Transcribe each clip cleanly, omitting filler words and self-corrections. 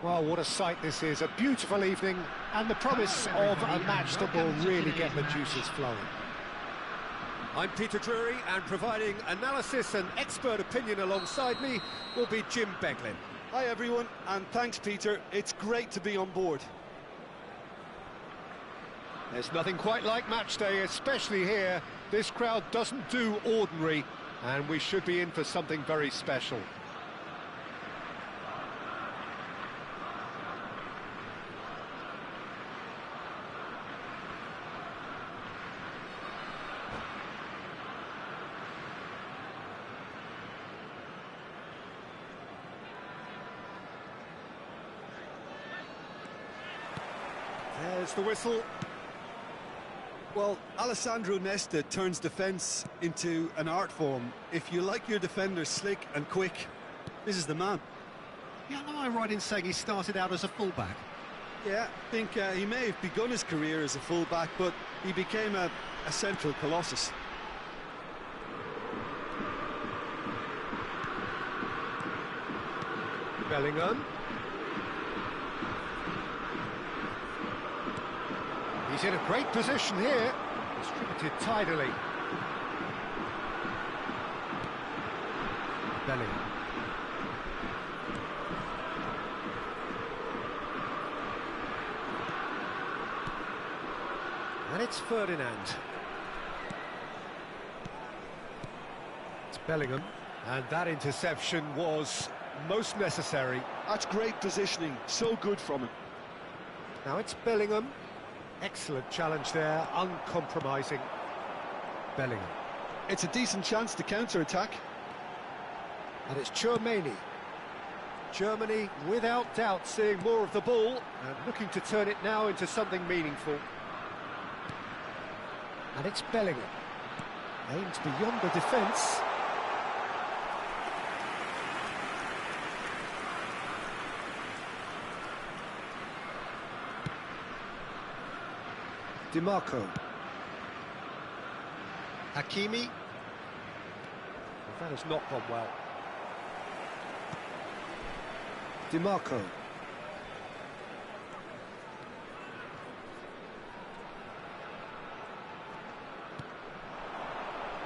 Well, what a sight this is, a beautiful evening, and the promise of a match that will really get the juices flowing. I'm Peter Drury, and providing analysis and expert opinion alongside me will be Jim Beglin. Hi everyone, and thanks Peter, it's great to be on board. There's nothing quite like match day, especially here. This crowd doesn't do ordinary, and we should be in for something very special. There's the whistle. Well, Alessandro Nesta turns defence into an art form. If you like your defenders slick and quick, this is the man. Yeah, am I right in saying he started out as a fullback? Yeah, I think he may have begun his career as a fullback, but he became a central colossus. Bellingham. He's in a great position here, distributed tidily. Bellingham. And it's Ferdinand. It's Bellingham, and that interception was most necessary. That's great positioning, so good from him. Now it's Bellingham. Excellent challenge there, uncompromising. Bellingham. It's a decent chance to counter-attack. And it's Tchouaméni. Germany, without doubt, seeing more of the ball and looking to turn it now into something meaningful. And it's Bellingham. Aims beyond the defence. DiMarco. Hakimi. Well, that has not gone well. DiMarco.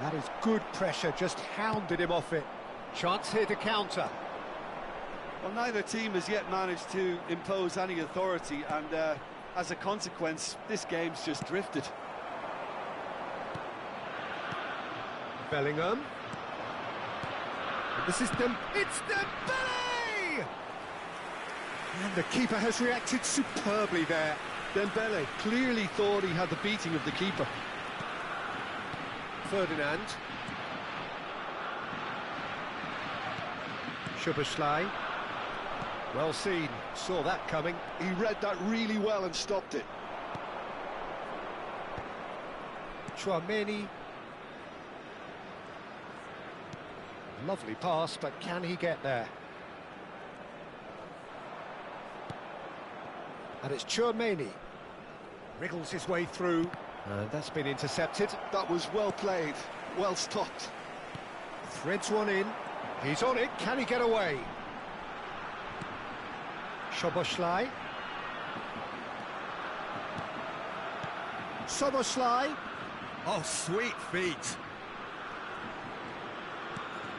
That is good pressure, just hounded him off it. Chance here to counter. Well, neither team has yet managed to impose any authority, and as a consequence, this game's just drifted. Bellingham. And this is it's Dembele! And the keeper has reacted superbly there. Dembele clearly thought he had the beating of the keeper. Ferdinand. Szoboszlai. Well seen, saw that coming. He read that really well and stopped it. Tchouaméni. Lovely pass, but can he get there? And it's Tchouaméni. Wriggles his way through. And that's been intercepted. That was well played, well stopped. Threads one in. He's on it, can he get away? Szoboszlai. Szoboszlai. Oh, sweet feet.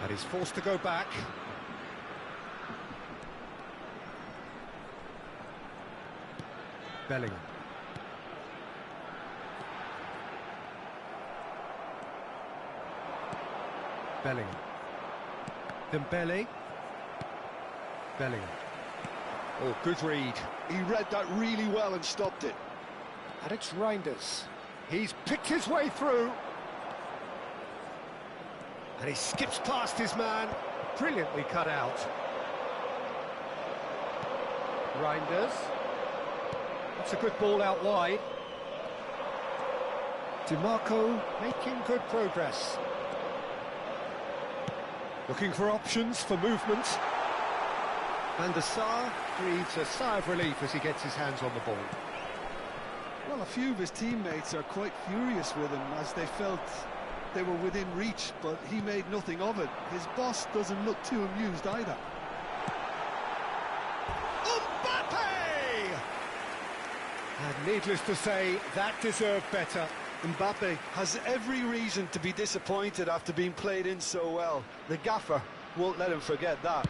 And he's forced to go back. Bellingham. Bellingham. Dembele. Bellingham. Oh, good read. He read that really well and stopped it. And it's Reinders. He's picked his way through. And he skips past his man. Brilliantly cut out. Reinders. That's a good ball out wide. DiMarco making good progress. Looking for options for movement. Van der Sar breathes a sigh of relief as he gets his hands on the ball. Well, a few of his teammates are quite furious with him as they felt they were within reach, but he made nothing of it. His boss doesn't look too amused either. And needless to say, that deserved better. Mbappe has every reason to be disappointed after being played in so well. The gaffer won't let him forget that.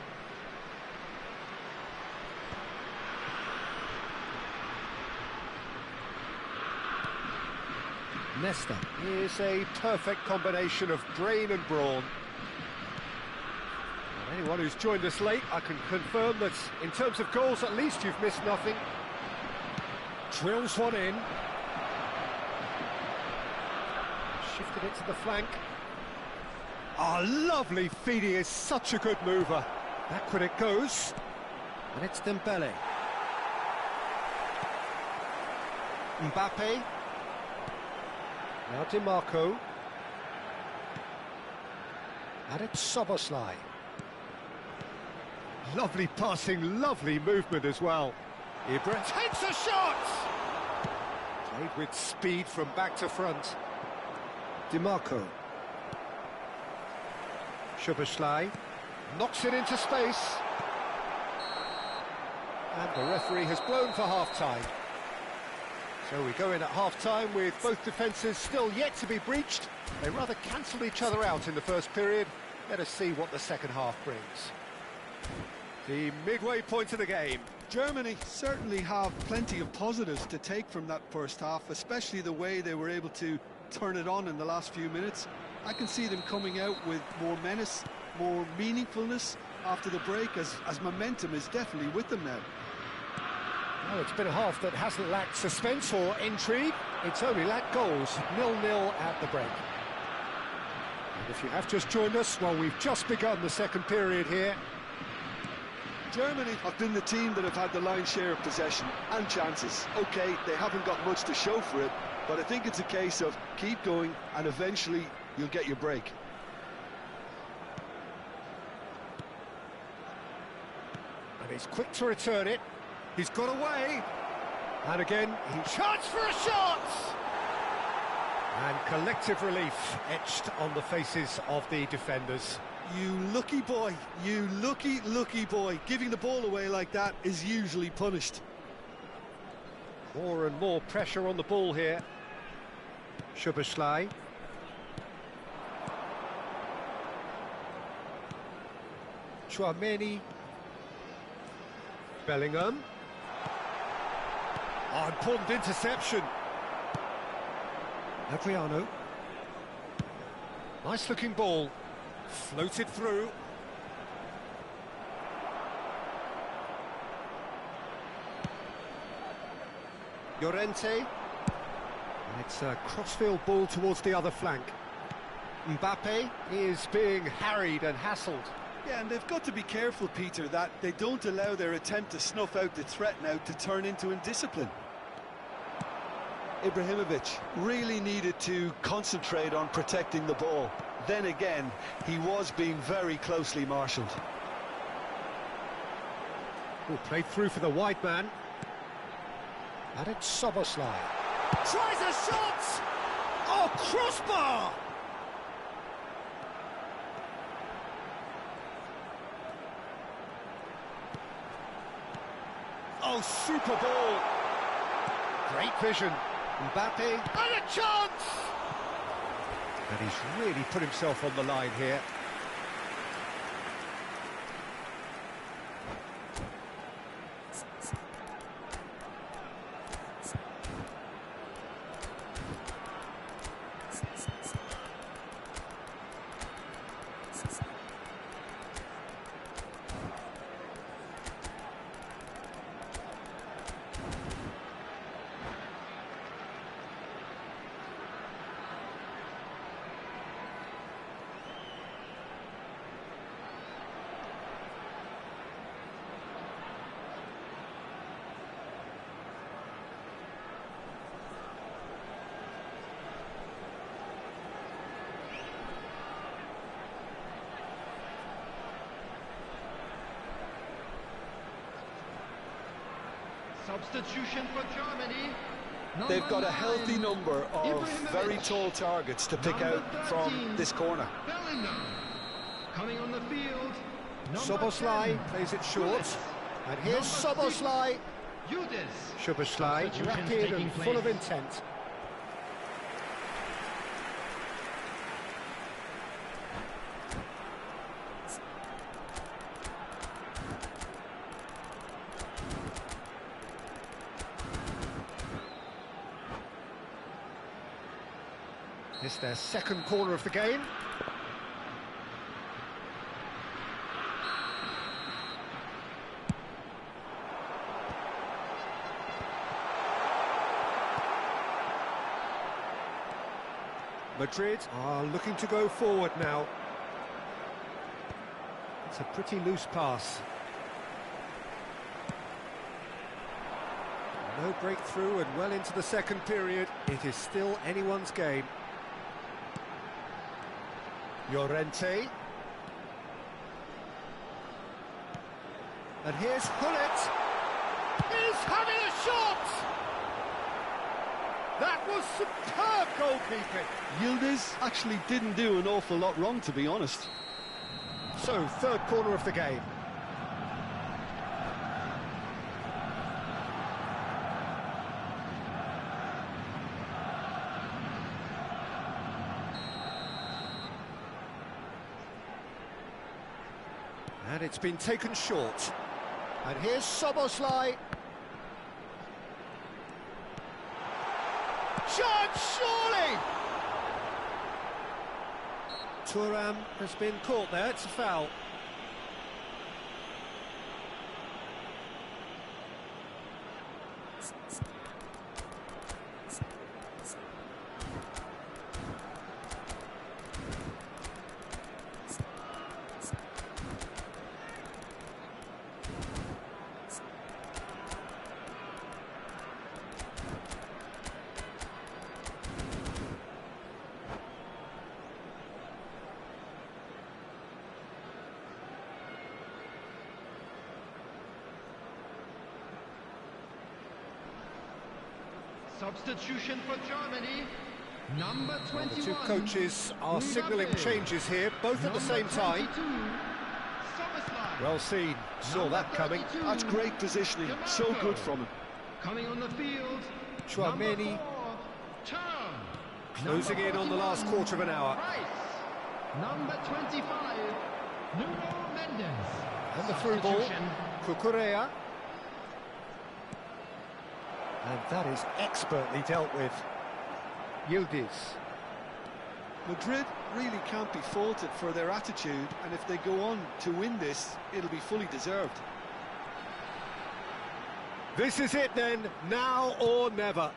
Nesta is a perfect combination of brain and brawn. And anyone who's joined us late, I can confirm that in terms of goals, at least you've missed nothing. Drills one in. Shifted it to the flank. Oh, lovely feed. He is such a good mover. Backward it goes. And it's Dembele. Mbappe. Now DiMarco. And it's Szoboszlai. Lovely passing, lovely movement as well. Ibra takes a shot! Played with speed from back to front. DiMarco. Szoboszlai knocks it into space. And the referee has blown for half-time. So we go in at half-time with both defences still yet to be breached. They rather cancelled each other out in the first period. Let us see what the second half brings. The midway point of the game. Germany certainly have plenty of positives to take from that first half, especially the way they were able to turn it on in the last few minutes. I can see them coming out with more menace, more meaningfulness after the break, as momentum is definitely with them now. Well, it's been a half that hasn't lacked suspense or intrigue. It's only lacked goals. 0-0 at the break. And if you have just joined us, well, we've just begun the second period here. Germany have been the team that have had the lion's share of possession and chances. OK, they haven't got much to show for it, but I think it's a case of keep going and eventually you'll get your break. And he's quick to return it. He's got away. And again, he charged for a shot! And collective relief etched on the faces of the defenders. You lucky boy, you lucky boy. Giving the ball away like that is usually punished. More and more pressure on the ball here. Szoboszlai. Tchouameni. Bellingham. Oh, important interception. Adriano. Nice looking ball. Floated through. Llorente. And it's a crossfield ball towards the other flank. Mbappe is being harried and hassled. Yeah, and they've got to be careful, Peter, that they don't allow their attempt to snuff out the threat now to turn into indiscipline. Ibrahimovic really needed to concentrate on protecting the ball. Then again, he was being very closely marshalled. Oh, played through for the wide man. And it's Szoboszlai. Tries a shot! Oh, crossbar! Oh, super ball! Great vision. Mbappe, and a chance! And he's really put himself on the line here. Substitution for Germany. They've got a healthy number of very tall targets to pick out from this corner. Bellingham. Coming on the field. Szoboszlai plays it short. And here's Szoboszlai. Yildiz. Szoboszlai, Substitutions rapid taking and full of place. intent. It's their second corner of the game. Madrid are looking to go forward now. It's a pretty loose pass. No breakthrough and well into the second period. It is still anyone's game. Llorente. And here's Hullet. He's having a shot! That was superb goalkeeping. Yildiz actually didn't do an awful lot wrong, to be honest. So, third corner of the game. And it's been taken short. And here's Szoboszlai. Chance, surely! Thuram has been caught there, it's a foul. Substitution for Germany. Number 21. The two coaches are signalling changes here, both at the same time. Well seen, saw that coming. That's great positioning, so good from him. Coming on the field. Chouameni closing in on the last quarter of an hour. Rice. Number 25. Nuno Mendes. And the through ball, Cucurella. And that is expertly dealt with. Yildiz. Madrid really can't be faulted for their attitude, and if they go on to win this, it'll be fully deserved. This is it then, now or never.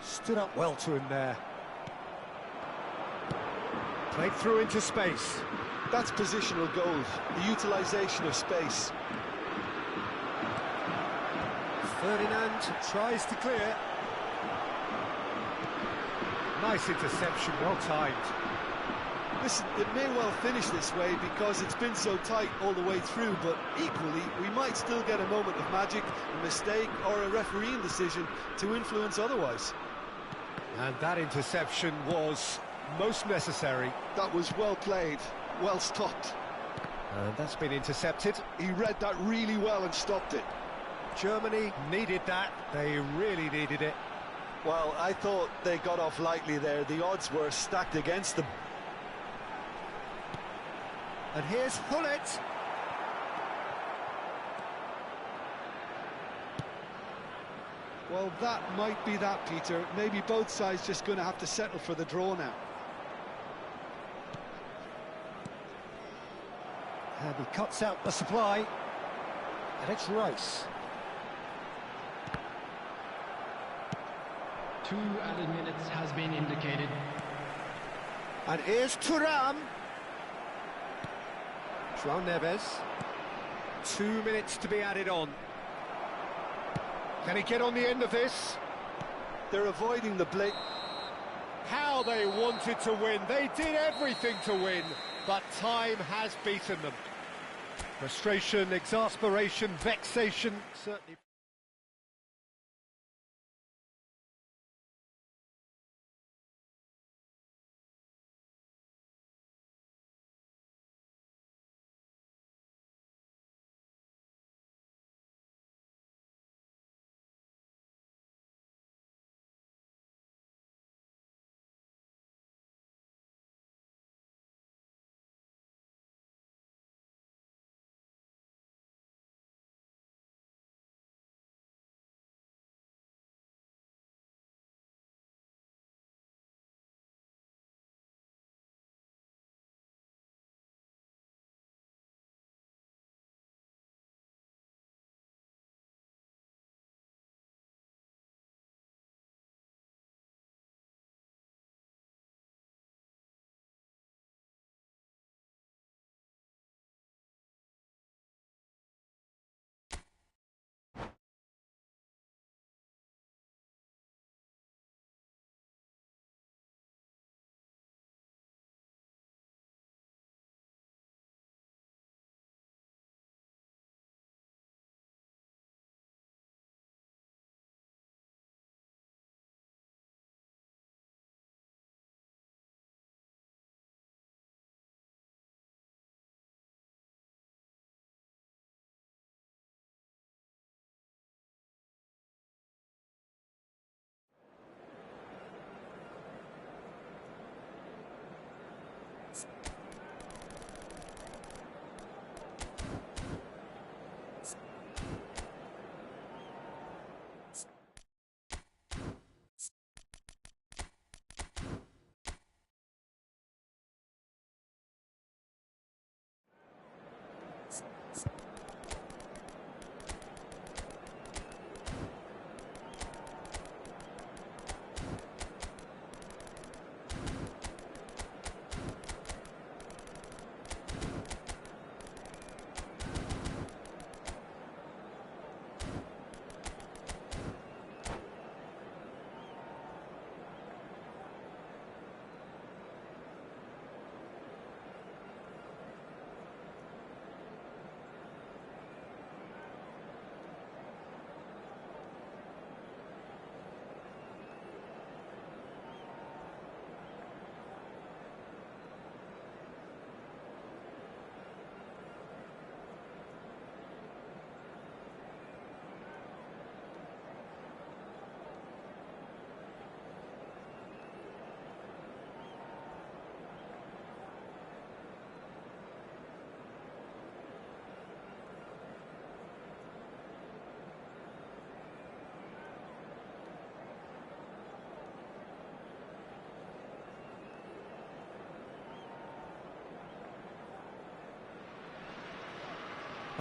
Stood up well to him there. Played through into space. That's positional goals, the utilisation of space. Ferdinand tries to clear. Nice interception, well timed. Listen, it may well finish this way because it's been so tight all the way through, but equally, we might still get a moment of magic, a mistake, or a refereeing decision to influence otherwise. And that interception was most necessary. That was well played, well stopped. And that's been intercepted. He read that really well and stopped it. Germany needed that, they really needed it. Well, I thought they got off lightly there. The odds were stacked against them. And here's Hullet. Well, that might be that, Peter. Maybe both sides just going to have to settle for the draw now. And he cuts out the supply. And it's Rice. 2 added minutes has been indicated. And here's Thuram. João Neves. 2 minutes to be added on. Can he get on the end of this? They're avoiding the blade. How they wanted to win. They did everything to win, but time has beaten them. Frustration, exasperation, vexation, certainly.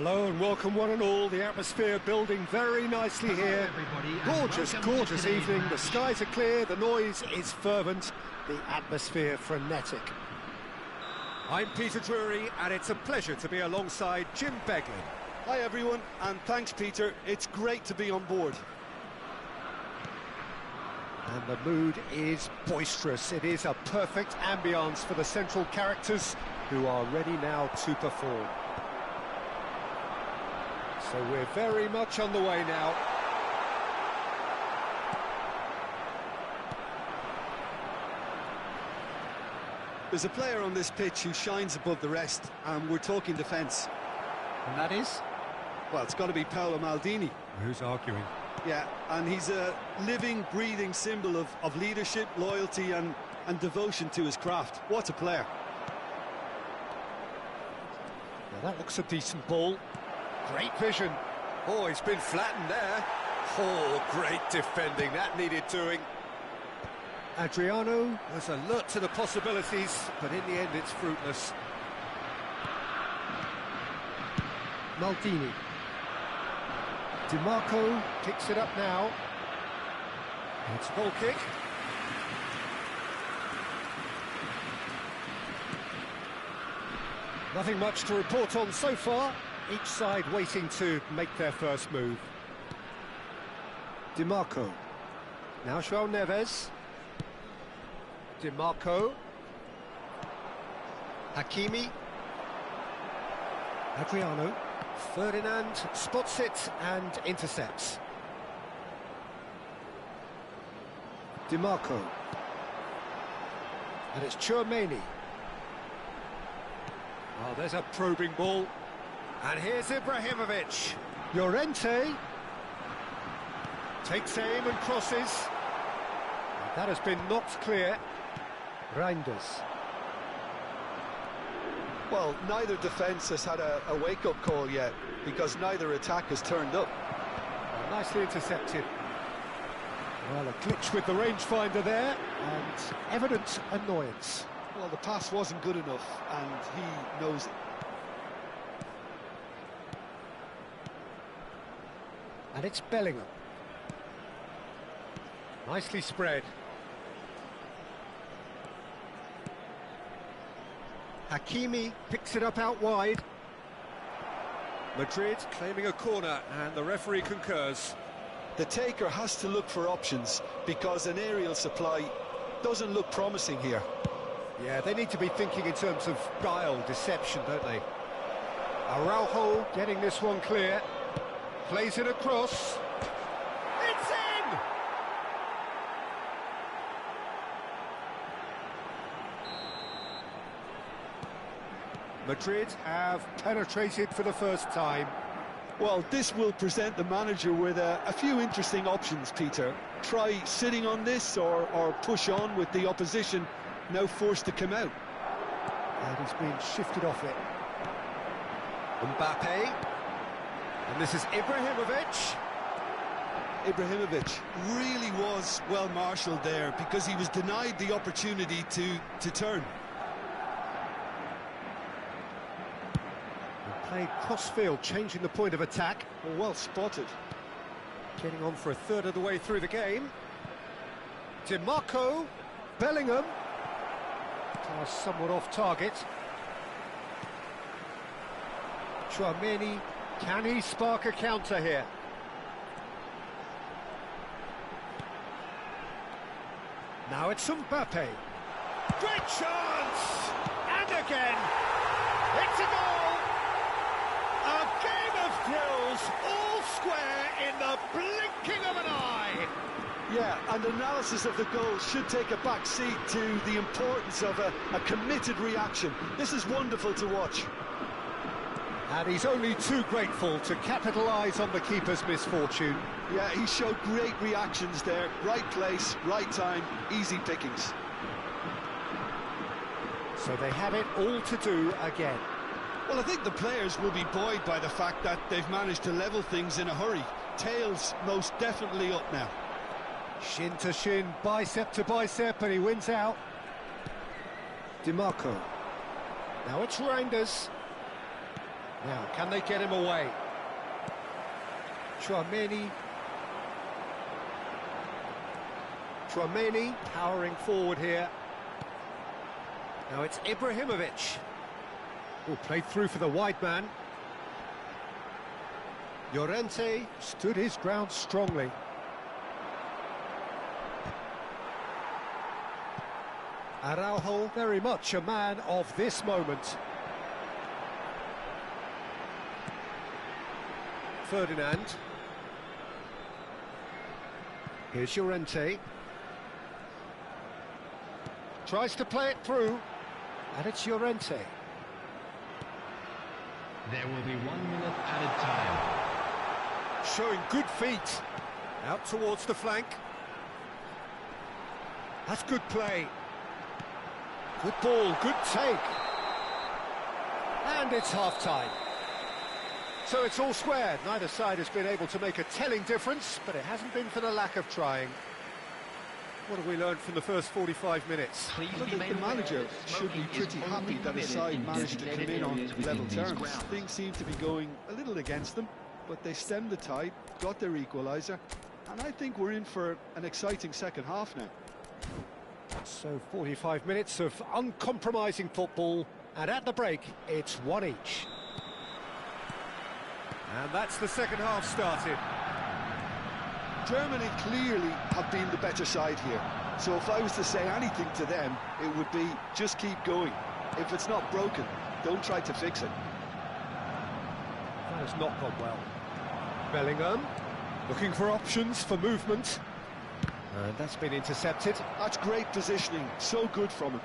Hello and welcome one and all. The atmosphere building very nicely here. Gorgeous, gorgeous evening. The skies are clear, the noise is fervent, the atmosphere frenetic. I'm Peter Drury and it's a pleasure to be alongside Jim Beglin. Hi everyone, and thanks Peter. It's great to be on board. And the mood is boisterous. It is a perfect ambience for the central characters who are ready now to perform. So we're very much on the way now. There's a player on this pitch who shines above the rest, and we're talking defence. And that is? Well, it's got to be Paolo Maldini. Who's arguing? Yeah, and he's a living, breathing symbol of leadership, loyalty and devotion to his craft. What a player. Now that looks a decent ball. Great vision. Oh, he's been flattened there. Oh, great defending. That needed doing. Adriano was alert to the possibilities, but in the end it's fruitless. Maldini. DiMarco picks it up now. It's a goal kick. Nothing much to report on so far. Each side waiting to make their first move. DiMarco. Now João Neves. DiMarco. Hakimi. Adriano. Ferdinand spots it and intercepts. DiMarco. And it's Tchouaméni. Oh, there's a probing ball. And here's Ibrahimovic. Llorente. Takes aim and crosses. That has been knocked clear. Reinders. Well, neither defence has had a wake-up call yet, because neither attack has turned up. Oh, nicely intercepted. Well, a glitch with the rangefinder there, and evident annoyance. Well, the pass wasn't good enough, and he knows it. And it's Bellingham. Nicely spread. Hakimi picks it up out wide. Madrid claiming a corner, and the referee concurs. The taker has to look for options, because an aerial supply doesn't look promising here. Yeah, they need to be thinking in terms of guile, deception, don't they? Araujo getting this one clear. Plays it across. It's in! Madrid have penetrated for the first time. Well, this will present the manager with a few interesting options, Peter. Try sitting on this or push on with the opposition now forced to come out. And he's been shifted off it. Mbappe. And this is Ibrahimovic. Ibrahimovic really was well marshalled there, because he was denied the opportunity to turn. Played cross-field, changing the point of attack. Well spotted. Getting on for a third of the way through the game. DiMarco. Bellingham. Somewhat off target. Tchouaméni. Can he spark a counter here? Now it's Mbappe. Great chance! And again! It's a goal! A game of thrills, all square in the blinking of an eye! Yeah, and analysis of the goal should take a back seat to the importance of a committed reaction. This is wonderful to watch. And he's only too grateful to capitalise on the keeper's misfortune. Yeah, he showed great reactions there. Right place, right time, easy pickings. So they have it all to do again. Well, I think the players will be buoyed by the fact that they've managed to level things in a hurry. Tails most definitely up now. Shin to shin, bicep to bicep, and he wins out. DiMarco. Now it's Reinders. Now, can they get him away? Chouameni powering forward here. Now it's Ibrahimovic. Oh, played through for the wide man. Llorente stood his ground strongly. Araujo, very much a man of this moment. Ferdinand. Here's Llorente. Tries to play it through, and it's Llorente. There will be 1 minute added time. Showing good feet. Out towards the flank. That's good play. Good ball, good take. And it's half-time. So it's all squared. Neither side has been able to make a telling difference, but it hasn't been for the lack of trying. What have we learned from the first 45 minutes? I think the manager should be pretty happy that his side managed to come in on level terms. Things seem to be going a little against them, but they stemmed the tide, got their equaliser, and I think we're in for an exciting second half now. So 45 minutes of uncompromising football, and at the break, it's one each. And that's the second half started. Germany clearly have been the better side here, so if I was to say anything to them, it would be just keep going. If it's not broken, don't try to fix it. That has not gone well. Bellingham, looking for options for movement. And that's been intercepted. That's great positioning, so good from him.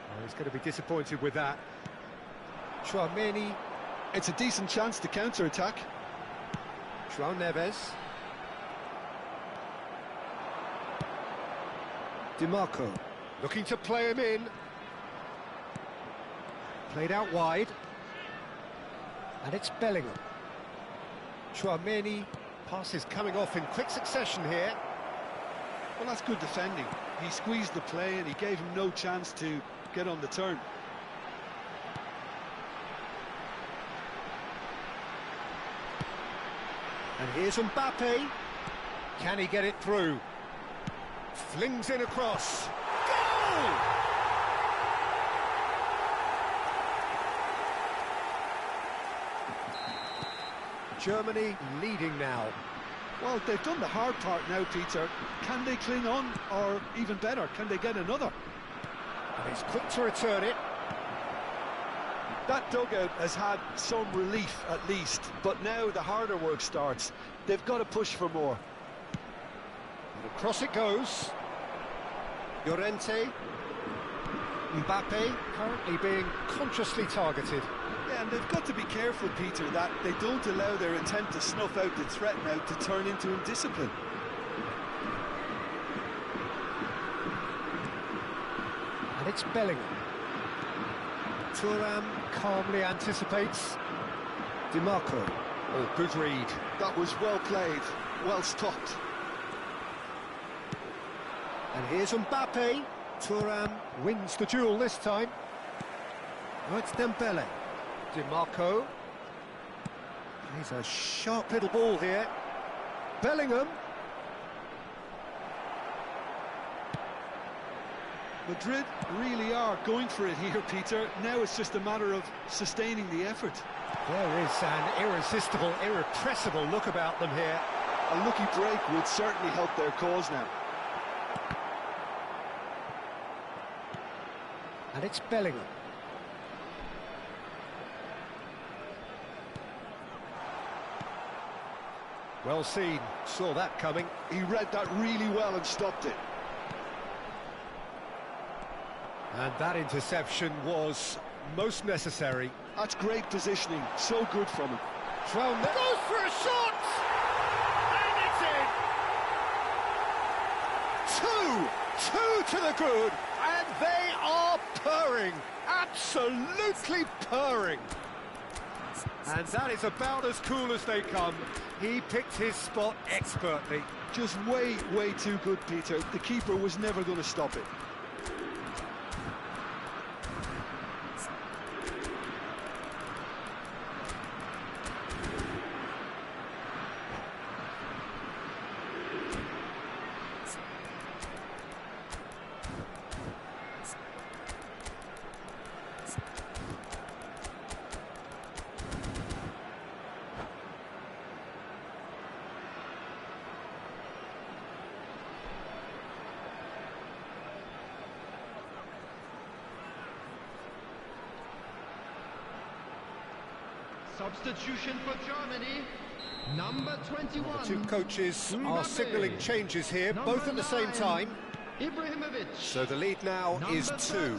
Well, he's going to be disappointed with that. Chouameni. It's a decent chance to counter-attack. João Neves. DiMarco. Looking to play him in. Played out wide. And it's Bellingham. Chouameni. Passes coming off in quick succession here. Well, that's good defending. He squeezed the play and he gave him no chance to get on the turn. And here's Mbappe. Can he get it through? Flings in across. Goal! Germany leading now. Well, they've done the hard part now, Peter. Can they cling on, or even better, can they get another? And he's quick to return it. That dugout has had some relief at least, but now the harder work starts. They've got to push for more. And across it goes. Llorente. Mbappe currently being consciously targeted. Yeah, and they've got to be careful, Peter, that they don't allow their attempt to snuff out the threat now to turn into indiscipline. And it's Bellingham. Thuram calmly anticipates. DiMarco. Oh, good read. That was well played, well stopped. And here's Mbappe. Thuram wins the duel this time. Oh, it's Dembele. DiMarco. He's a sharp little ball here. Bellingham. Madrid really are going for it here, Peter. Now it's just a matter of sustaining the effort. There is an irresistible, irrepressible look about them here. A lucky break would certainly help their cause now. And it's Bellingham. Well seen, saw that coming. He read that really well and stopped it. And that interception was most necessary. That's great positioning, so good from him. Goes for a shot! And it's in! Two to the good, and they are purring, absolutely purring. And that is about as cool as they come. He picked his spot expertly. Just way too good, Peter. The keeper was never going to stop it. Substitution for Germany. Number 21. The two coaches are signalling changes here, both at the same time. So the lead now is 2.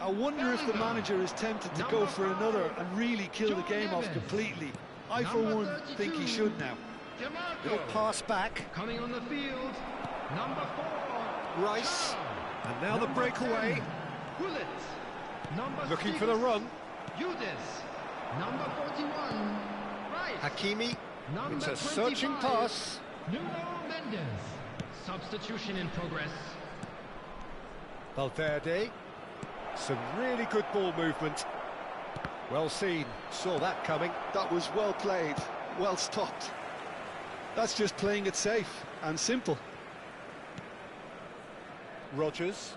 I wonder if the manager is tempted to go for another and really kill the game off completely. I, for one, think he should now. Little pass back. Coming on the field. Number 4. Rice. And now the breakaway. Bullet. Number Looking 6. for the run. Judas. Number 41. Rice. Hakimi. Number It's a searching 25. pass. Nuno Mendes. Substitution in progress. Valverde. Some really good ball movement. Well seen. Saw that coming. That was well played, well stopped. That's just playing it safe and simple. Rodgers.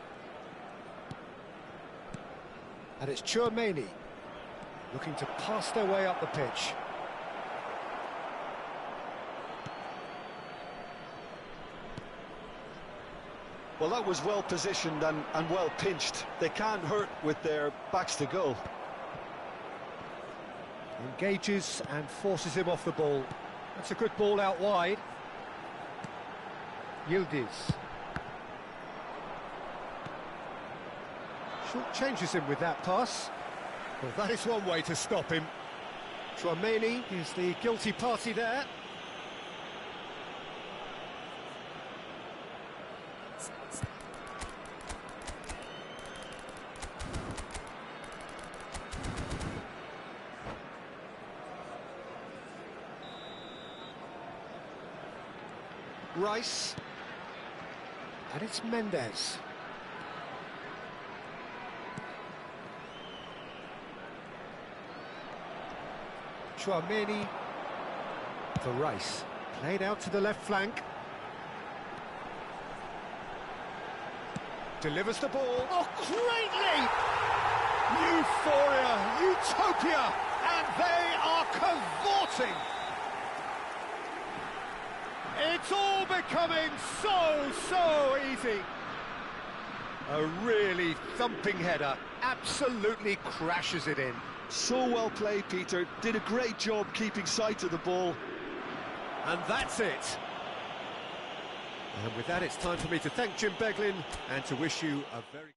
And it's Tchouaméni looking to pass their way up the pitch. Well, that was well positioned and well pinched. They can't hurt with their backs to goal. Engages and forces him off the ball. That's a good ball out wide. Yildiz. Short changes him with that pass. Well, that is one way to stop him. Tchouaméni is the guilty party there. Rice. And it's Mendes. Tchouaméni for Rice. Played out to the left flank. Delivers the ball. Oh, greatly! Euphoria, utopia, and they are cavorting. It's all becoming so easy. A really thumping header, absolutely crashes it in. So well played, Peter. Did a great job keeping sight of the ball. And that's it. And with that, it's time for me to thank Jim Beglin and to wish you a very...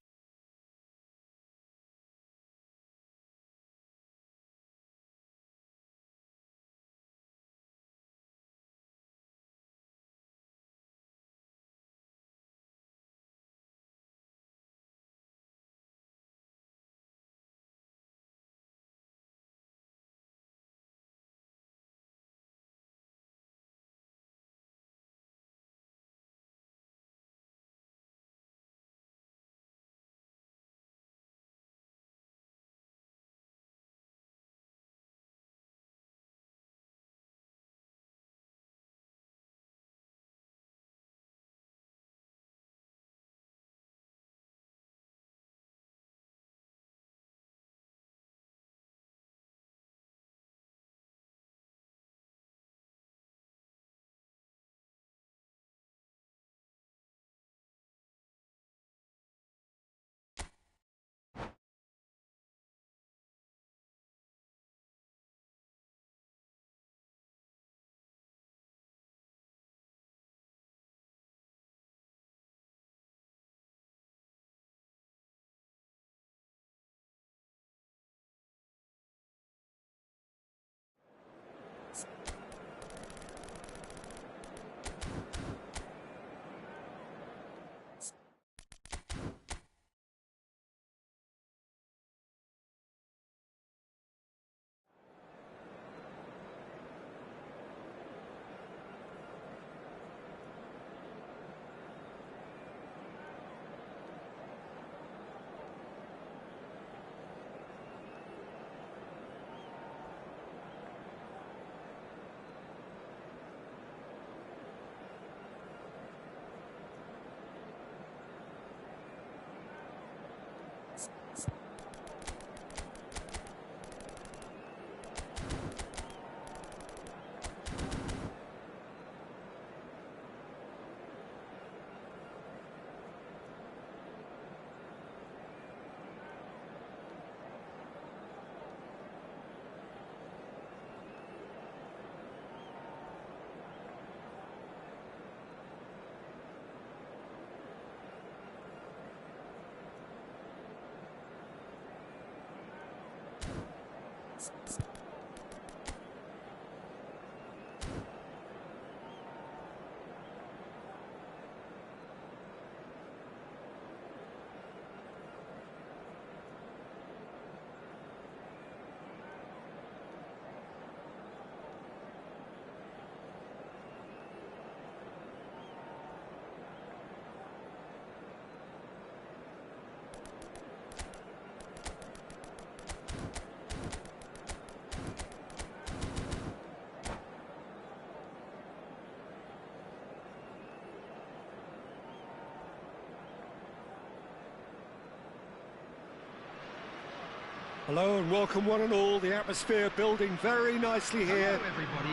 Hello and welcome one and all. The atmosphere building very nicely here.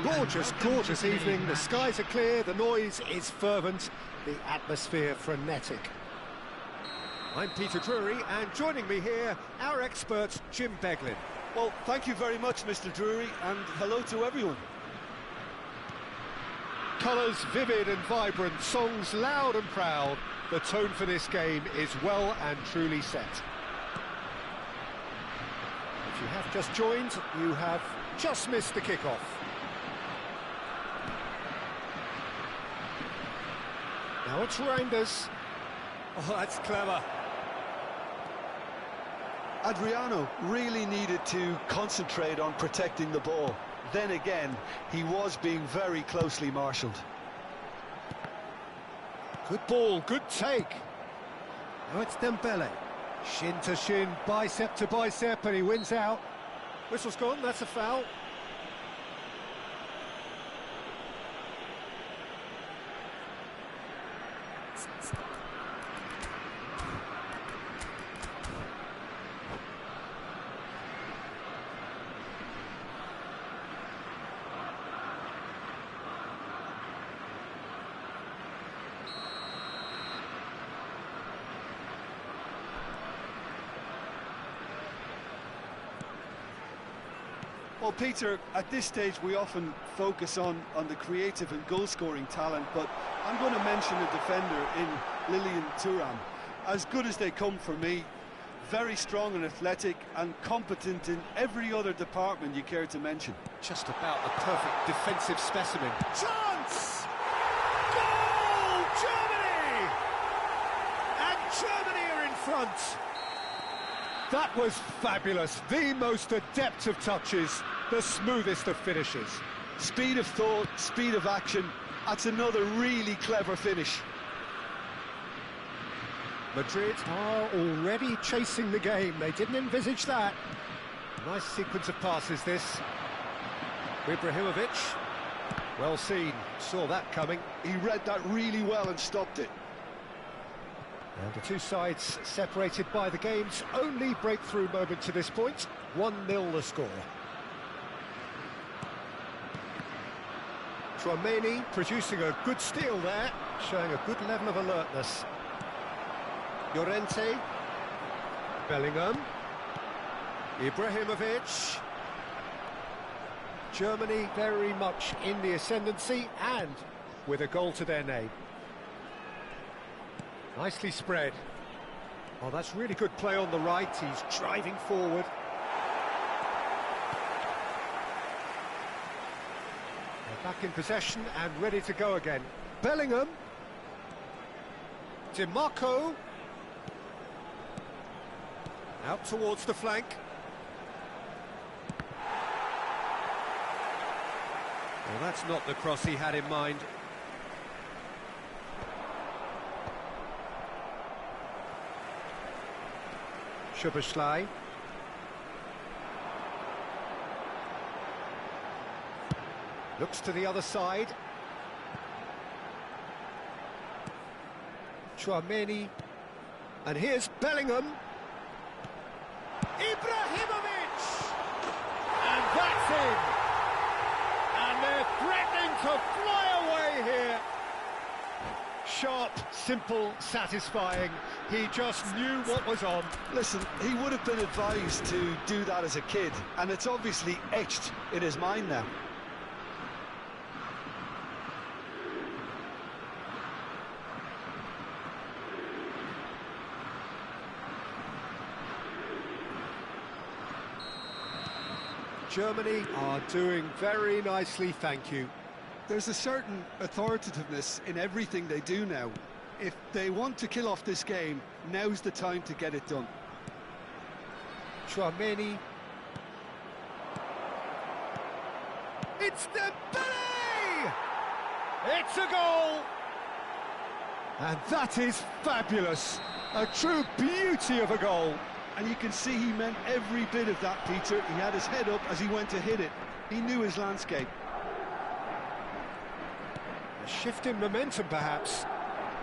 Gorgeous, gorgeous evening. The skies are clear, the noise is fervent, the atmosphere frenetic. I'm Peter Drury, and joining me here, our expert, Jim Beglin. Well, thank you very much, Mr. Drury, and hello to everyone. Colours vivid and vibrant, songs loud and proud. The tone for this game is well and truly set. If you have just joined, you have just missed the kickoff. Now it's Reinders. Oh, that's clever. Adriano really needed to concentrate on protecting the ball. Then again, he was being very closely marshalled. Good ball, good take. Now it's Dembele. Shin to shin, bicep to bicep, and he wins out. Whistle's gone, that's a foul. Well, Peter, at this stage we often focus on the creative and goal-scoring talent, but I'm going to mention a defender in Lilian Thuram. As good as they come for me, very strong and athletic and competent in every other department you care to mention. Just about the perfect defensive specimen. Chance! Goal! Germany! And Germany are in front! That was fabulous. The most adept of touches, the smoothest of finishes. Speed of thought, speed of action. That's another really clever finish. Madrid are already chasing the game. They didn't envisage that. Nice sequence of passes, this. Ibrahimovic. Well seen. Saw that coming. He read that really well and stopped it. And the two sides separated by the game's only breakthrough moment to this point. 1-0 the score. Tchouaméni producing a good steal there, showing a good level of alertness. Llorente. Bellingham. Ibrahimovic. Germany very much in the ascendancy and with a goal to their name. Nicely spread. Oh, that's really good play on the right. He's driving forward. They're back in possession and ready to go again. Bellingham. DiMarco. Out towards the flank. Well, that's not the cross he had in mind. Szoboszlai. Looks to the other side. Tchouaméni. And here's Bellingham. Ibrahimovic! And that's in! And they're threatening to fly away here. Sharp, simple, satisfying. He just knew what was on. Listen, he would have been advised to do that as a kid, and it's obviously etched in his mind now. Germany are doing very nicely, thank you. There's a certain authoritativeness in everything they do now. If they want to kill off this game, now's the time to get it done. Chouameni. It's Dembele! It's a goal! And that is fabulous. A true beauty of a goal. And you can see he meant every bit of that, Peter. He had his head up as he went to hit it. He knew his landscape. A shift in momentum, perhaps.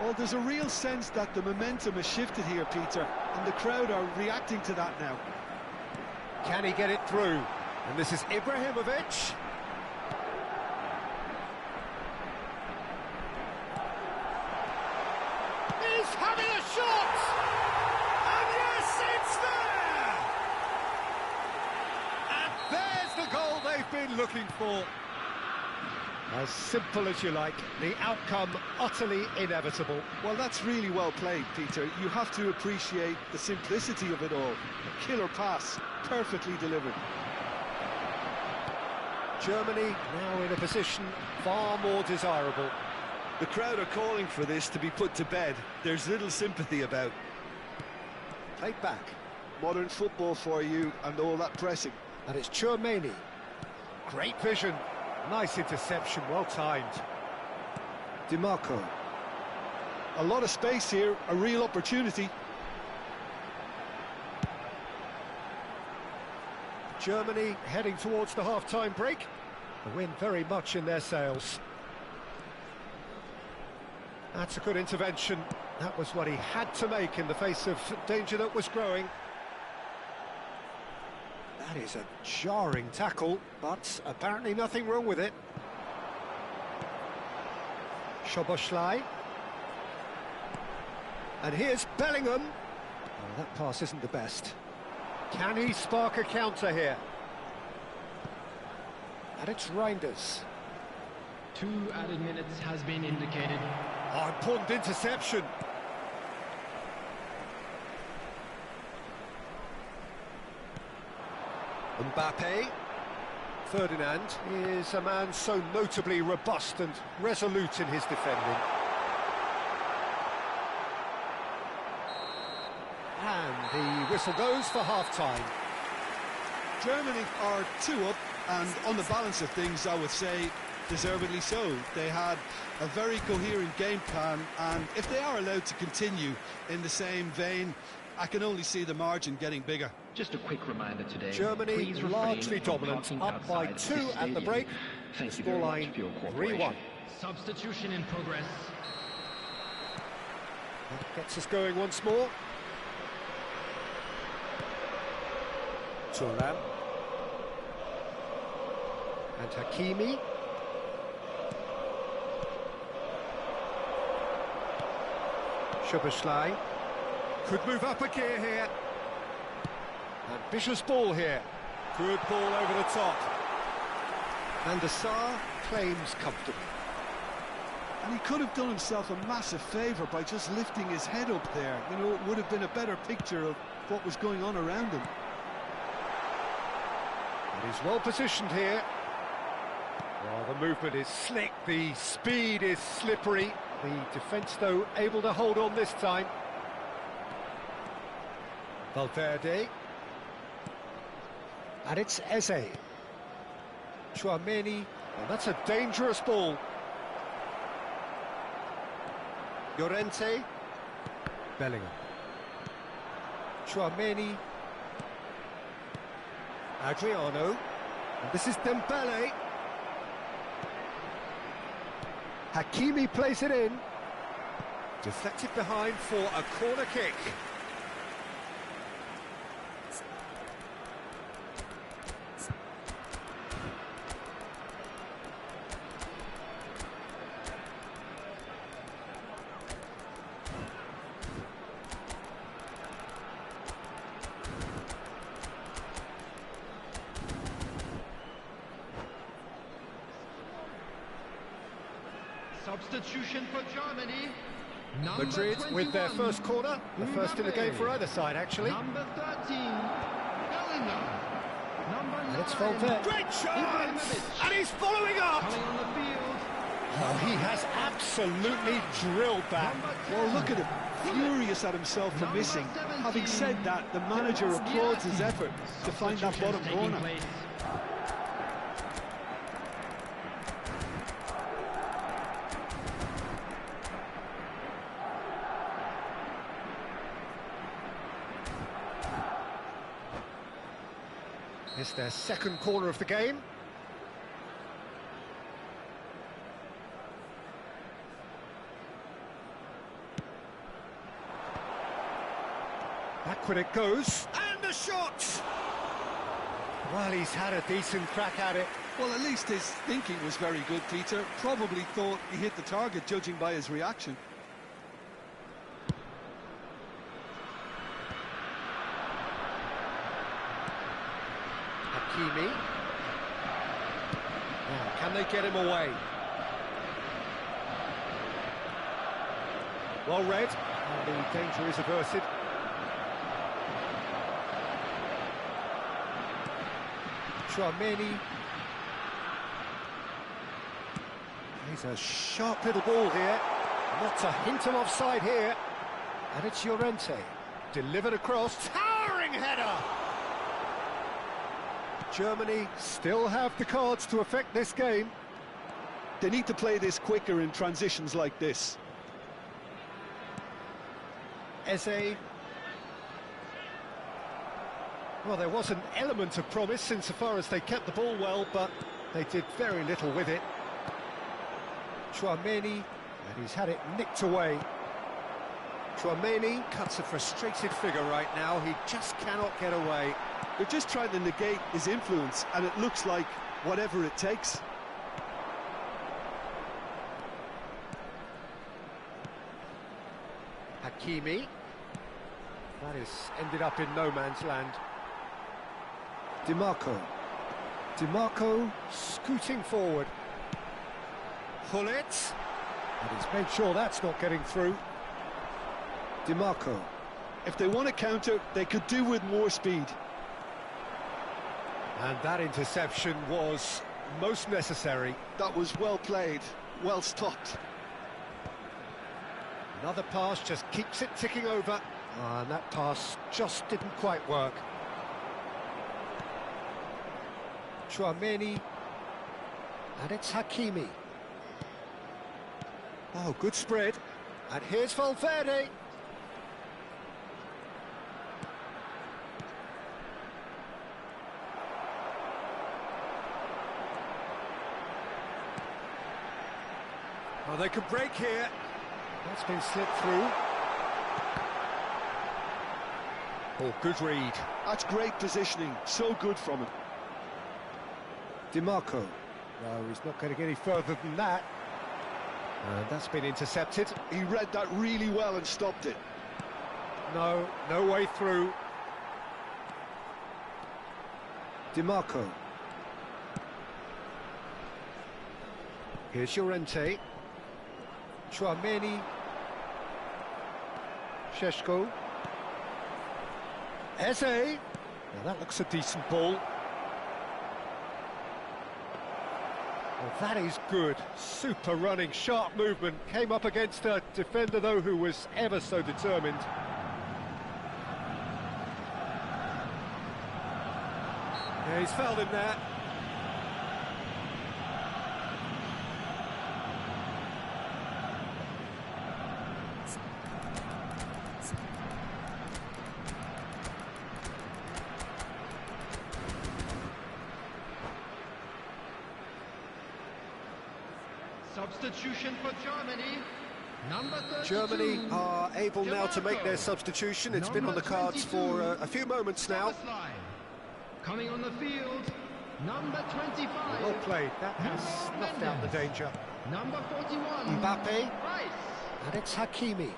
Well, there's a real sense that the momentum has shifted here, Peter, and the crowd are reacting to that now. Can he get it through? And this is Ibrahimovic. He's having a shot! And yes, it's there! And there's the goal they've been looking for. As simple as you like, the outcome utterly inevitable. Well, that's really well played, Peter. You have to appreciate the simplicity of it all. A killer pass, perfectly delivered. Germany now in a position far more desirable. The crowd are calling for this to be put to bed. There's little sympathy about. Played back. Modern football for you and all that pressing. And it's Chouameni. Great vision. Nice interception, well timed. DiMarco. A lot of space here, a real opportunity. Germany heading towards the half-time break. The wind very much in their sails. That's a good intervention. That was what he had to make in the face of danger that was growing. That is a jarring tackle, but apparently nothing wrong with it. Szoboszlai. And here's Bellingham. Oh, that pass isn't the best. Can he spark a counter here? And it's Reinders. 2 added minutes has been indicated. Oh, important interception. Mbappe. Ferdinand is a man so notably robust and resolute in his defending. And the whistle goes for half-time. Germany are 2 up, and on the balance of things, I would say, deservedly so. They had a very coherent game plan, and if they are allowed to continue in the same vein, I can only see the margin getting bigger. Just a quick reminder today. Germany largely dominant, up by 2 at the break. Scoreline 3-1. Substitution in progress. That gets us going once more. Thuram. And Hakimi. Szoboszlai. Could move up a gear here. Ambitious ball here. Good ball over the top. And the Sar claims comfortably. And he could have done himself a massive favour by just lifting his head up there. You know, it would have been a better picture of what was going on around him. And he's well positioned here. Well, the movement is slick, the speed is slippery. The defence, though, able to hold on this time. Valverde. And it's Eze. Chouameni. Well, that's a dangerous ball. Llorente. Bellingham. Chouameni. Adriano. And this is Dembele. Hakimi plays it in. Deflected behind for a corner kick. Substitution for Germany. Madrid with their first corner, the first in the game for either side, actually. Number 13, Bellingham. Number And it's Valverde. Great chance! And he's following up! Coming on the field. Oh, he has absolutely drilled that. Well, look at him, furious at himself for missing. Having said that, the manager applauds his effort to find that bottom corner. It's their second corner of the game. Back when it goes, and the shot! Well, he's had a decent crack at it. Well, at least his thinking was very good, Peter. Probably thought he hit the target, judging by his reaction. Hakimi. Now, can they get him away? Well read, and the danger is averted. Tchouaméni. He's a sharp little ball here. Not a hint of offside here. And it's Llorente. Delivered across. Towering header! Germany still have the cards to affect this game. They need to play this quicker in transitions like this. Eze. Well, there was an element of promise insofar as they kept the ball well, but they did very little with it. Tchouaméni, and he's had it nicked away. Tchouaméni cuts a frustrated figure right now. He just cannot get away. They're just trying to negate his influence, and it looks like whatever it takes. Hakimi. That is ended up in no man's land. DiMarco. DiMarco scooting forward. Hullet. And he's made sure that's not getting through. DiMarco. If they want to counter, they could do with more speed. And that interception was most necessary. That was well played, well stopped. Another pass just keeps it ticking over. And that pass just didn't quite work. Tchouaméni. And it's Hakimi. Oh, good spread. And here's Valverde. Oh, they could break here. That's been slipped through. Oh, good read. That's great positioning. So good from him. DiMarco. No, he's not going to get any further than that. And that's been intercepted. He read that really well and stopped it. No, no way through. DiMarco. Here's Llorente. Tchouaméni. Šeško. Eze. Now that looks a decent ball. Well, that is good. Super running, sharp movement. Came up against a defender, though, who was ever so determined. Yeah, he's fouled him there. Substitution for Germany. Number 32. Germany are able now to make their substitution. It's been on the cards for a few moments now. Coming on the field, number 25. Well played. That has snuffed out the danger. Number 41. Mbappe. Rice. And it's Hakimi.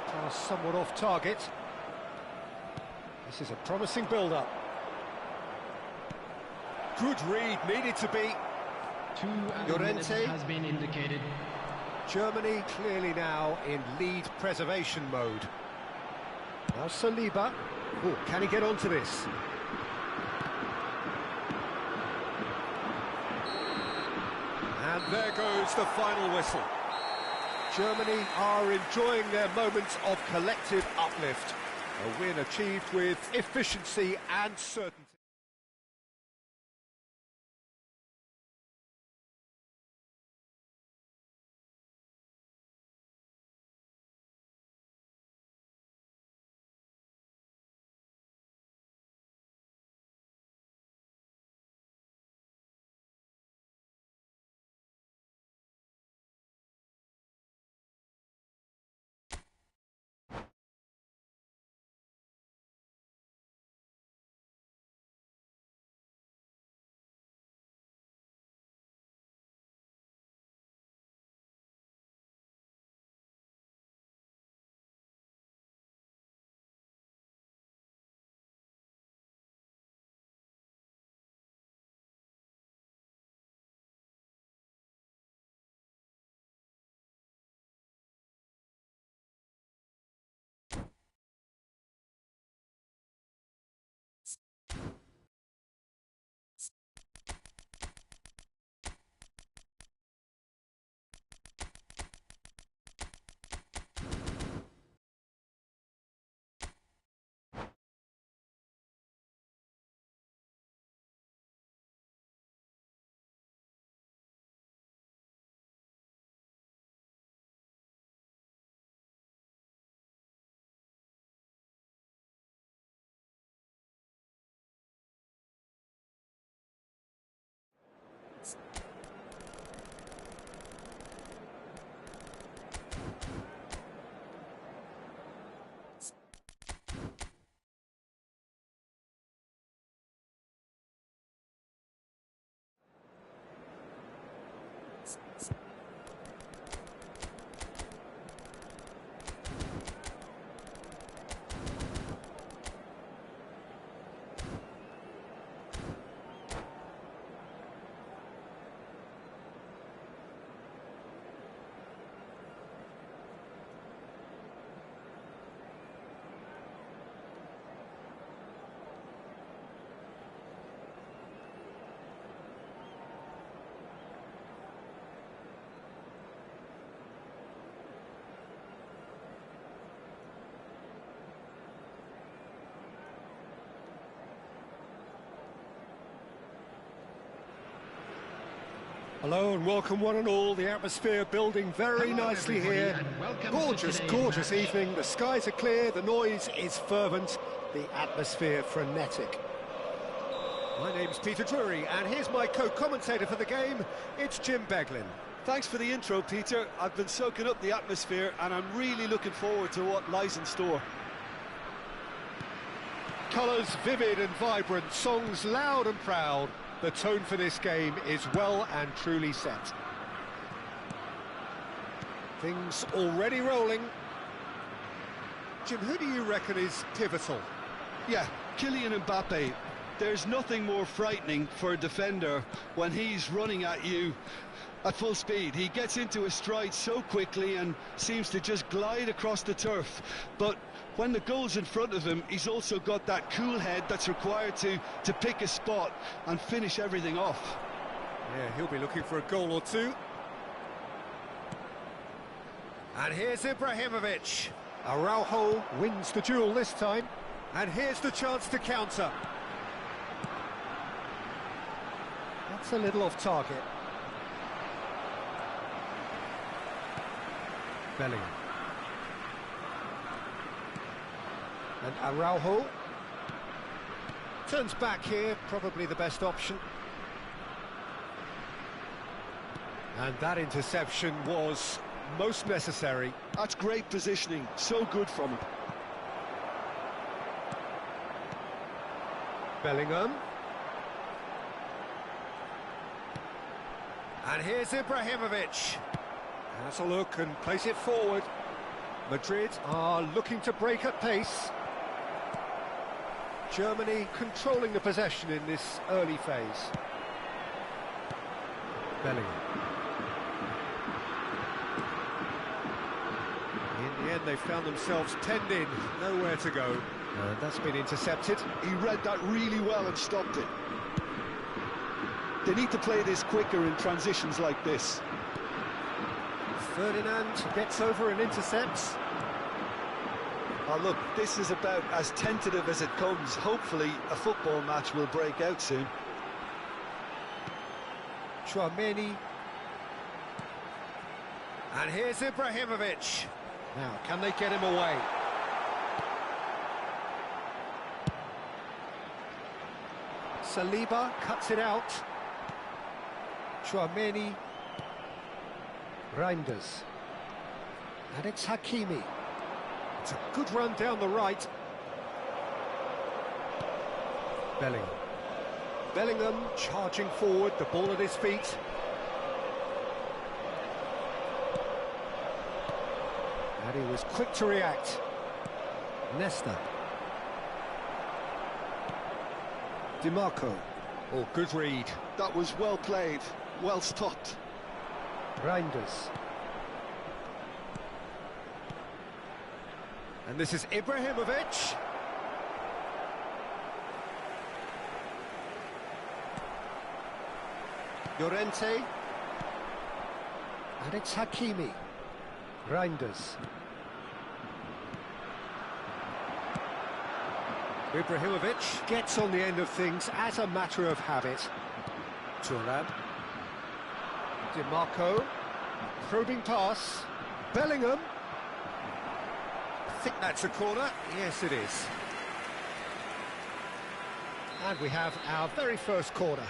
Pass somewhat off target. This is a promising build-up. Good read, needed to be. 2 minutes has been indicated. Germany clearly now in lead preservation mode. Now Saliba. Oh, can he get onto this? And there goes the final whistle. Germany are enjoying their moments of collective uplift. A win achieved with efficiency and certainty. Hello and welcome one and all. The atmosphere building very nicely here. Gorgeous, gorgeous evening. The skies are clear, the noise is fervent, the atmosphere frenetic. My name's Peter Drury and here's my co-commentator for the game. It's Jim Beglin. Thanks for the intro, Peter. I've been soaking up the atmosphere and I'm really looking forward to what lies in store. Colours vivid and vibrant, songs loud and proud. The tone for this game is well and truly set. Things already rolling. Jim, who do you reckon is pivotal? Yeah, Kylian Mbappe. There's nothing more frightening for a defender when he's running at you at full speed. He gets into his stride so quickly and seems to just glide across the turf. But when the goal's in front of him, he's also got that cool head that's required to pick a spot and finish everything off. Yeah, he'll be looking for a goal or two. And here's Ibrahimovic. Araujo wins the duel this time. And here's the chance to counter. That's a little off target. Bellingham. And Araujo turns back here, probably the best option. And that interception was most necessary. That's great positioning, so good from him. Bellingham. And here's Ibrahimovic. Has a look and place it forward. Madrid are looking to break at pace. Germany controlling the possession in this early phase. Bellingham. In the end, they found themselves penned in, nowhere to go. And that's been intercepted. He read that really well and stopped it. They need to play this quicker in transitions like this. Ferdinand gets over and intercepts. Oh, look, this is about as tentative as it comes. Hopefully, a football match will break out soon. Chouameni. And here's Ibrahimovic. Now, can they get him away? Saliba cuts it out. Chouameni. Reinders. And it's Hakimi. It's a good run down the right. Bellingham. Bellingham charging forward, the ball at his feet. And he was quick to react. Nesta. DiMarco. Oh, good read. That was well played, well stopped. Reinders. And this is Ibrahimovic. Llorente. And it's Hakimi. Reinders. Ibrahimovic gets on the end of things as a matter of habit. Thuram. DiMarco. Probing pass. Bellingham. I think that's a corner. Yes, it is. And we have our very first corner.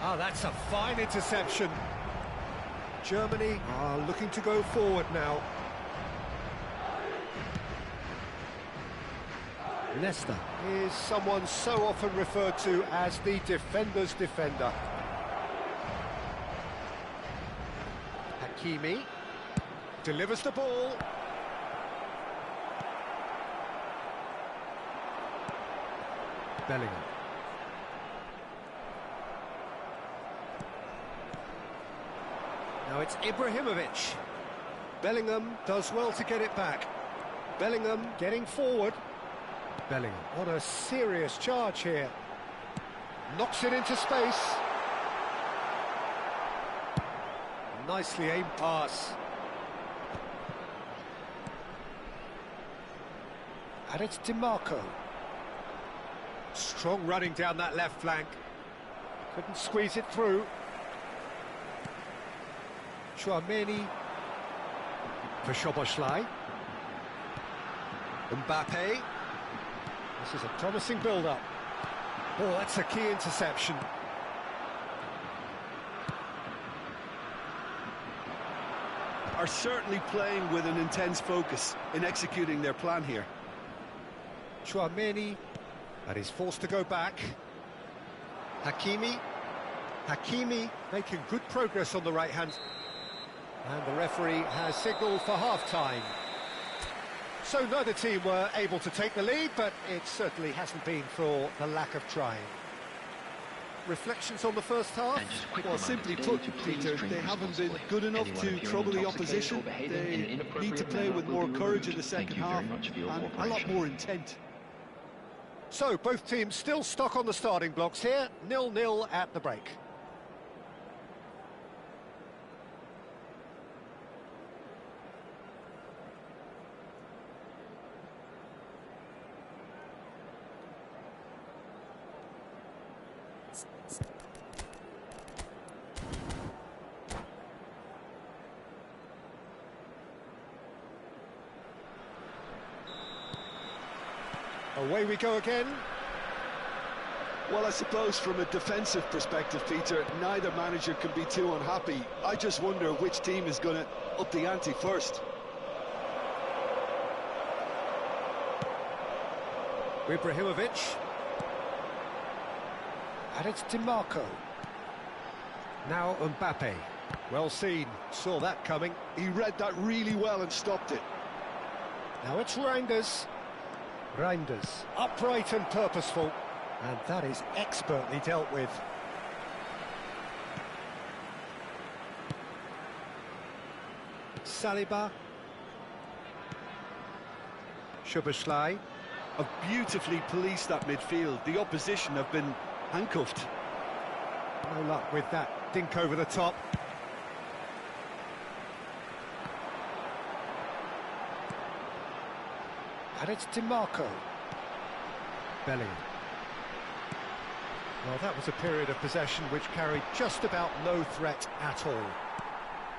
Ah, that's a fine interception. Germany are looking to go forward now. Nesta is someone so often referred to as the defender's defender. Hakimi delivers the ball. Bellingham. Now it's Ibrahimovic. Bellingham does well to get it back. Bellingham getting forward. Bellingham on a serious charge here. Knocks it into space. Nicely aimed pass. And it's DiMarco. Strong running down that left flank. Couldn't squeeze it through. Chouameni for Szoboszlai. Mbappe. This is a promising build-up. Oh, that's a key interception. Are certainly playing with an intense focus in executing their plan here. Chouameni, and he's forced to go back. Hakimi. Hakimi making good progress on the right hand. And the referee has signalled for half-time. So neither team were able to take the lead, but it certainly hasn't been for the lack of trying. Reflections on the first half? Well, simply put, Peter, they haven't been good enough to trouble the opposition. They need to play with more courage in the second half and a lot more intent. So both teams still stuck on the starting blocks here, 0-0 at the break. Away we go again. Well, I suppose from a defensive perspective, Peter, neither manager can be too unhappy. I just wonder which team is going to up the ante first. Ibrahimovic. And it's DiMarco. Now Mbappe. Well seen, saw that coming. He read that really well and stopped it. Now it's Reinders. Reinders, upright and purposeful, and that is expertly dealt with. Saliba. Szoboszlai. Have beautifully policed that midfield. The opposition have been handcuffed. No luck with that dink over the top. And it's DiMarco. Bellingham. Well, that was a period of possession which carried just about no threat at all.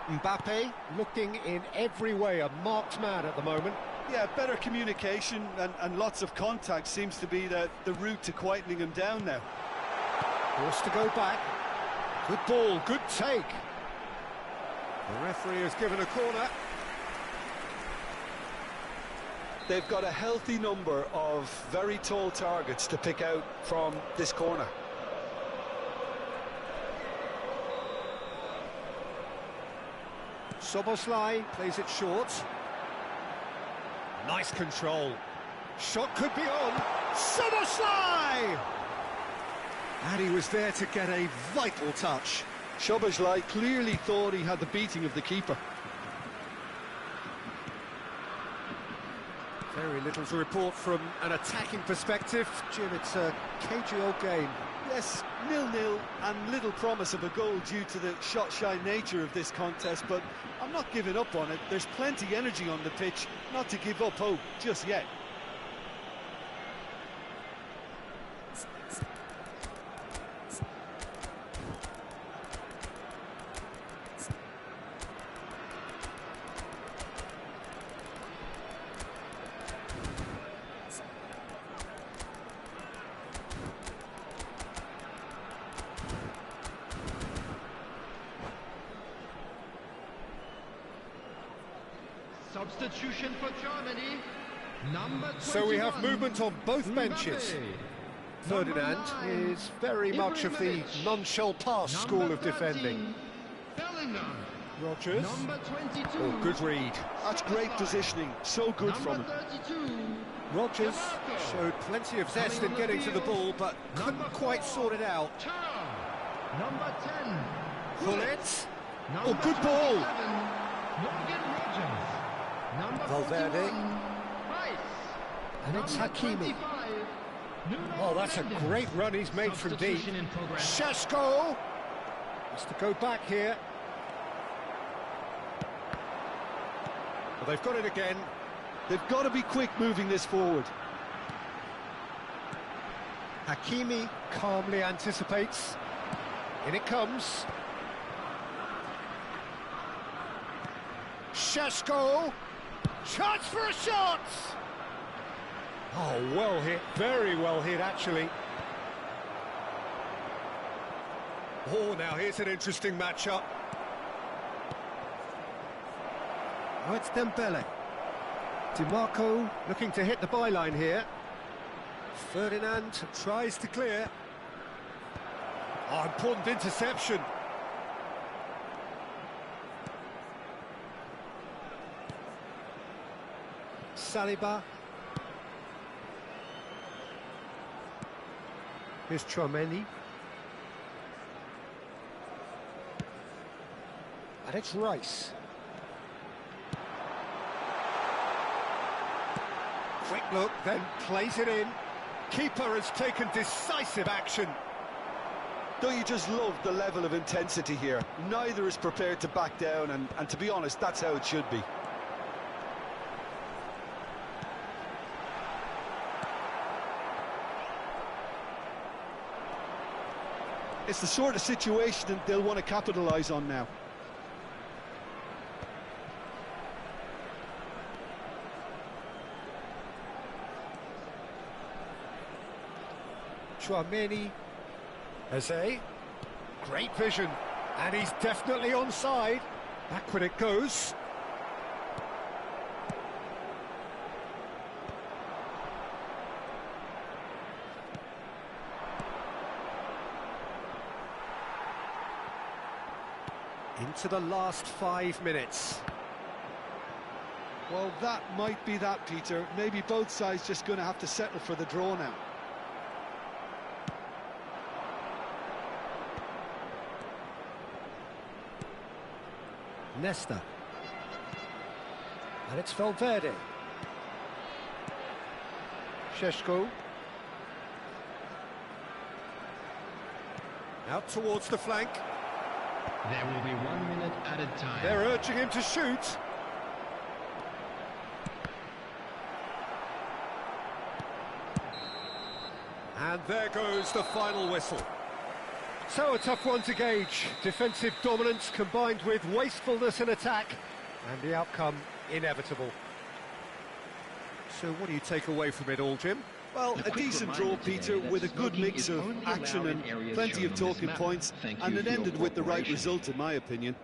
Mbappe looking in every way a marked man at the moment. Yeah, better communication and lots of contact seems to be the route to quietening him down now. Forced to go back. Good ball, good take. The referee has given a corner. They've got a healthy number of very tall targets to pick out from this corner. Szoboszlai plays it short. Nice control. Shot could be on. Szoboszlai! And he was there to get a vital touch. Szoboszlai clearly thought he had the beating of the keeper. Very little to report from an attacking perspective. Jim, it's a cagey old game. Yes, 0-0 and little promise of a goal due to the shot-shy nature of this contest, but I'm not giving up on it. There's plenty energy on the pitch, not to give up hope just yet. Substitution for Germany. Number 21. So we have movement on both benches. Ferdinand is very much of the non-shell pass school of defending. Bellingham. Rogers. Number 22. Oh, good read. That's great positioning, so good from him. 32. Rogers showed plenty of zest in getting to the ball, but couldn't quite sort it out. Number 10. Bullet. Number Oh, good ball. 27, Morgan Rogers. Number Valverde. 41, Rice. And it's Number Hakimi. 25, Nuno Oh, that's a Mendes. great run he's made from deep. Substitution in progress. Šeško has to go back here. Well, they've got it again. They've got to be quick moving this forward. Hakimi calmly anticipates. In it comes. Šeško. Chance for a shot! Oh, well hit. Very well hit, actually. Oh, now here's an interesting matchup. Oh, it's Dembele. DiMarco looking to hit the byline here. Ferdinand tries to clear. Oh, important interception. Saliba. Here's Tchouaméni. And it's Rice. Quick look, then plays it in. Keeper has taken decisive action. Don't you just love the level of intensity here? Neither is prepared to back down, and to be honest, that's how it should be. It's the sort of situation that they'll want to capitalise on now. Tchouaméni. Eze. Great vision. And he's definitely onside. Backward it goes. Into the last 5 minutes. Well, that might be that, Peter. Maybe both sides just going to have to settle for the draw now. Nesta. And it's Valverde. Šeško. Out towards the flank. There will be 1 minute added time. They're urging him to shoot. And there goes the final whistle. So a tough one to gauge. Defensive dominance combined with wastefulness in attack, and the outcome inevitable. So what do you take away from it all, Jim? Well, a decent draw, Peter, with a good mix of action and plenty of talking points, and it ended with the right result, in my opinion.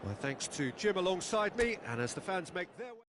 Well, thanks to Jim alongside me, and as the fans make their way...